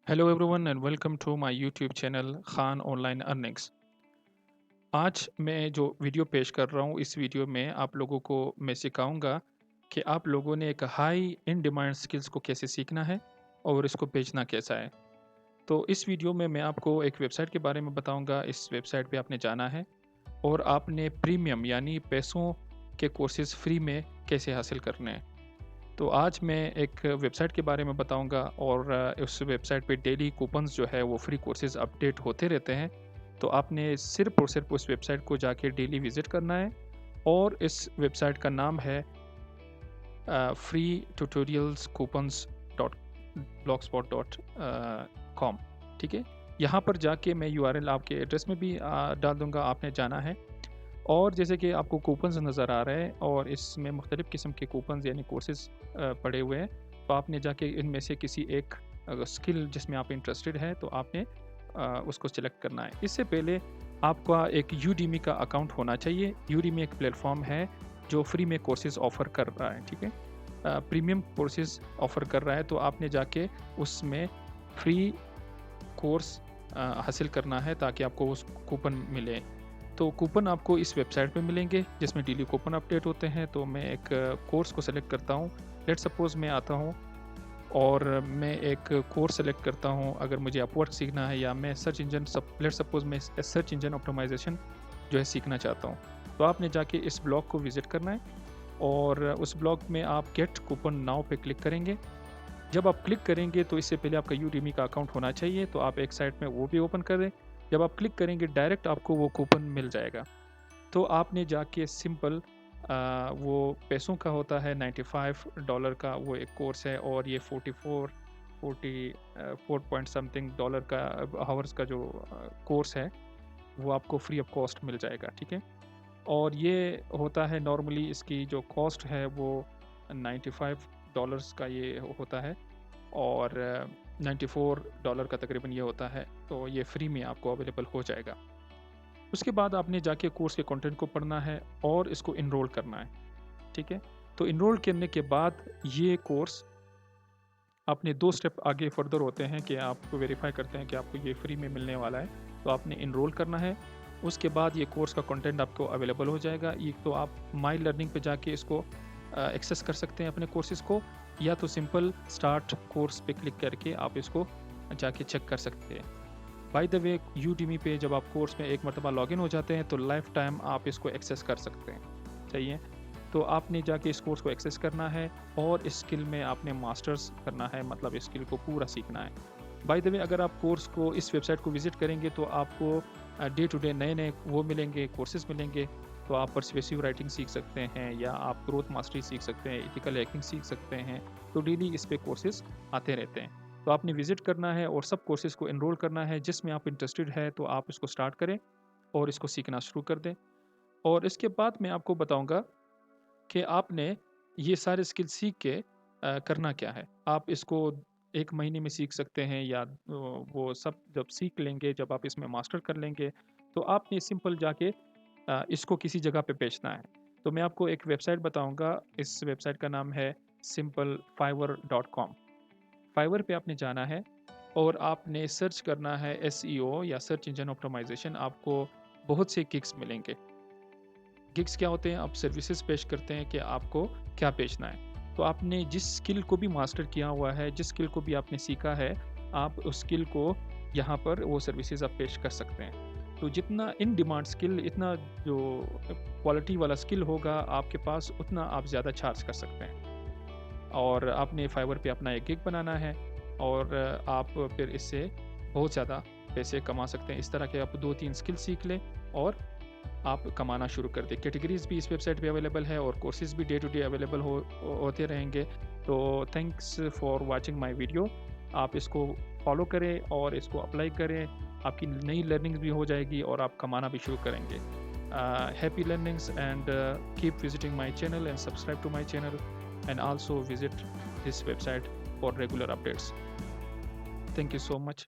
Hello everyone and welcome to my YouTube channel Khan online earnings. आज मैं जो video पेश कर रहा हूँ, इस वीडियो में आप लोगों को मैं सिखाऊंगा कि आप लोगों ने एक हाई इन डिमांड स्किल्स को कैसे सीखना है और इसको बेचना कैसा है। तो इस वीडियो में मैं आपको एक वेबसाइट के बारे में बताऊंगा। इस वेबसाइट पे आपने जाना है और आपने प्रीमियम यानी पैसों के कोर्सेज फ्री में कैसे हासिल करने हैं। तो आज मैं एक वेबसाइट के बारे में बताऊंगा और उस वेबसाइट पे डेली कूपन्स जो है वो फ्री कोर्सेज अपडेट होते रहते हैं। तो आपने सिर्फ और सिर्फ उस वेबसाइट को जाके डेली विजिट करना है और इस वेबसाइट का नाम है free tutorials coupons dot Blogspot dot com. ठीक है, यहाँ पर जाके मैं यूआरएल आपके एड्रेस में भी डाल दूंगा, आपने जाना है। और जैसे कि आपको कूपन्स नज़र आ रहे हैं और इसमें मुख्तलिफ़ किस्म के कूपन्स यानी कोर्सेज़ पड़े हुए हैं। तो आपने जाके इनमें से किसी एक स्किल जिसमें आप इंटरेस्टेड हैं तो आपने उसको सिलेक्ट करना है। इससे पहले आपका एक यूडीमी का अकाउंट होना चाहिए। यूडीमी एक प्लेटफ़ॉर्म है जो फ्री में कोर्सेज़ ऑफ़र कर रहा है, ठीक है? प्रीमियम कोर्सेज़ ऑफ़र कर रहा है, तो आपने जाके उसमें फ्री कोर्स हासिल करना है ताकि आपको उस कूपन मिले। तो कूपन आपको इस वेबसाइट पे मिलेंगे जिसमें डेली कूपन अपडेट होते हैं। तो मैं एक कोर्स को सेलेक्ट करता हूँ। लेट्स सपोज़ मैं आता हूँ और मैं एक कोर्स सेलेक्ट करता हूँ। अगर मुझे अपवर्क सीखना है या मैं सर्च इंजन लेट्स सपोज़ मैं सर्च इंजन ऑप्टिमाइज़ेशन जो है सीखना चाहता हूँ। तो आपने जाके इस ब्लॉग को विज़िट करना है और उस ब्लॉग में आप गेट कूपन नाउ पे क्लिक करेंगे। जब आप क्लिक करेंगे तो इससे पहले आपका यूडेमी का अकाउंट होना चाहिए, तो आप एक साइट में वो भी ओपन कर दें। जब आप क्लिक करेंगे डायरेक्ट आपको वो कूपन मिल जाएगा। तो आपने जाके सिंपल वो पैसों का होता है $95 का वो एक कोर्स है और ये 4 पॉइंट समथिंग डॉलर का हावर्स का जो कोर्स है वो आपको फ्री ऑफ कॉस्ट मिल जाएगा, ठीक है? और ये होता है नॉर्मली इसकी जो कॉस्ट है वो $95 का ये होता है और $94 का तकरीबन ये होता है। तो ये फ्री में आपको अवेलेबल हो जाएगा। उसके बाद आपने जाके कोर्स के कंटेंट को पढ़ना है और इसको एनरोल करना है, ठीक है? तो एनरोल करने के बाद ये कोर्स अपने 2 स्टेप आगे फर्दर होते हैं कि आप वेरीफाई करते हैं कि आपको ये फ्री में मिलने वाला है। तो आपने एनरोल करना है, उसके बाद ये कोर्स का कंटेंट आपको अवेलेबल हो जाएगा। एक तो आप माई लर्निंग पे जाके इसको एक्सेस कर सकते हैं अपने कोर्सेज़ को, या तो सिंपल स्टार्ट कोर्स पे क्लिक करके आप इसको जाके चेक कर सकते हैं। बाय द वे यूडेमी पे जब आप कोर्स में एक मरतबा लॉगिन हो जाते हैं तो लाइफ टाइम आप इसको एक्सेस कर सकते हैं, सही है? तो आपने जाके इस कोर्स को एक्सेस करना है और इस स्किल में आपने मास्टर्स करना है, मतलब इस स्किल को पूरा सीखना है। बाय द वे अगर आप कोर्स को इस वेबसाइट को विज़िट करेंगे तो आपको डे टू डे नए-नए वो मिलेंगे, कोर्सेज़ मिलेंगे। तो आप पर्सुएसिव राइटिंग सीख सकते हैं या आप ग्रोथ मास्टरी सीख सकते हैं, एथिकल हैकिंग सीख सकते हैं। तो डेली इस पे कोर्सेज़ आते रहते हैं। तो आपने विज़िट करना है और सब कोर्सेज़ को एनरोल करना है, जिसमें आप इंटरेस्टेड है तो आप इसको स्टार्ट करें और इसको सीखना शुरू कर दें। और इसके बाद मैं आपको बताऊँगा कि आपने ये सारे स्किल सीख के करना क्या है। आप इसको 1 महीने में सीख सकते हैं या वो सब जब सीख लेंगे, जब आप इसमें मास्टर कर लेंगे, तो आपने सिंपल जाके इसको किसी जगह पे बेचना है। तो मैं आपको एक वेबसाइट बताऊँगा, इस वेबसाइट का नाम है simplefiverr.com। फाइवर पे आपने जाना है और आपने सर्च करना है एसईओ या सर्च इंजन ऑप्टिमाइज़ेशन। आपको बहुत से गिग्स मिलेंगे। गिग्स क्या होते हैं? आप सर्विसेज पेश करते हैं कि आपको क्या बेचना है। तो आपने जिस स्किल को भी मास्टर किया हुआ है, जिस स्किल को भी आपने सीखा है, आप उस स्किल को यहाँ पर वो सर्विसेज आप पेश कर सकते हैं। तो जितना इन डिमांड स्किल, इतना जो क्वालिटी वाला स्किल होगा आपके पास, उतना आप ज़्यादा चार्ज कर सकते हैं। और आपने फाइवर पे अपना एक गिग बनाना है और आप फिर इससे बहुत ज़्यादा पैसे कमा सकते हैं। इस तरह के आप 2-3 स्किल सीख लें और आप कमाना शुरू कर दें। कैटेगरीज़ भी इस वेबसाइट पे अवेलेबल है और कोर्सेज़ भी डे टू डे अवेलेबल होते रहेंगे। तो thanks for watching my video. आप इसको फॉलो करें और इसको अप्लाई करें। आपकी नई लर्निंग्स भी हो जाएगी और आप कमाना भी शुरू करेंगे। Happy learnings and keep visiting my channel and subscribe to my channel and also visit this website for regular updates. Thank you so much.